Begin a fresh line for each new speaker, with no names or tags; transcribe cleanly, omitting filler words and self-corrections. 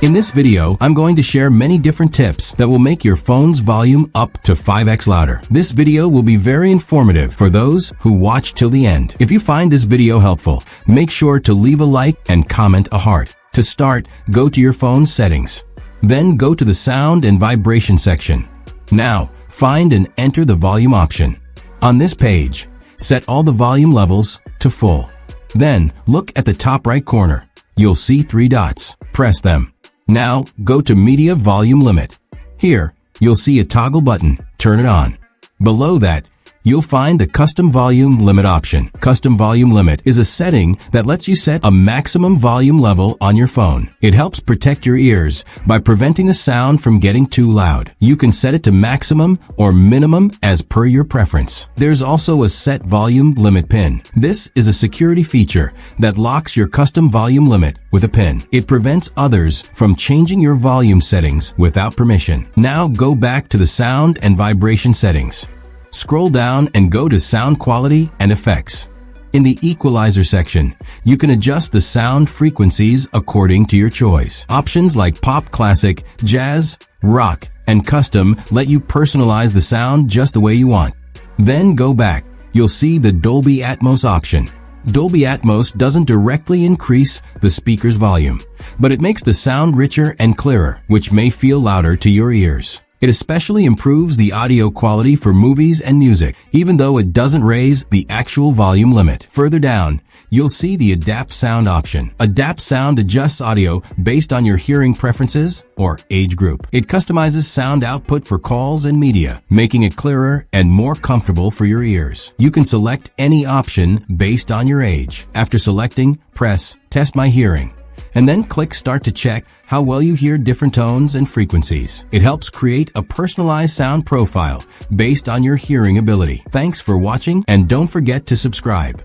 In this video, I'm going to share many different tips that will make your phone's volume up to 5x louder. This video will be very informative for those who watch till the end. If you find this video helpful, make sure to leave a like and comment a heart. To start, go to your phone settings. Then go to the sound and vibration section. Now, find and enter the volume option. On this page, set all the volume levels to full. Then, look at the top right corner. You'll see 3 dots. Press them. Now, go to Media Volume Limit. Here, you'll see a toggle button. Turn it on. Below that, you'll find the Custom Volume Limit option. Custom Volume Limit is a setting that lets you set a maximum volume level on your phone. It helps protect your ears by preventing the sound from getting too loud. You can set it to maximum or minimum as per your preference. There's also a Set Volume Limit pin. This is a security feature that locks your custom volume limit with a pin. It prevents others from changing your volume settings without permission. Now go back to the sound and vibration settings. Scroll down and go to Sound Quality and Effects. In the Equalizer section, you can adjust the sound frequencies according to your choice. Options like Pop, Classic, Jazz, Rock, and Custom let you personalize the sound just the way you want. Then go back. You'll see the Dolby Atmos option. Dolby Atmos doesn't directly increase the speaker's volume, but it makes the sound richer and clearer, which may feel louder to your ears. It especially improves the audio quality for movies and music, even though it doesn't raise the actual volume limit. Further down, you'll see the Adapt Sound option. Adapt Sound adjusts audio based on your hearing preferences or age group. It customizes sound output for calls and media, making it clearer and more comfortable for your ears. You can select any option based on your age. After selecting, press Test My Hearing, and then click Start to check how well you hear different tones and frequencies. It helps create a personalized sound profile based on your hearing ability. Thanks for watching, and don't forget to subscribe.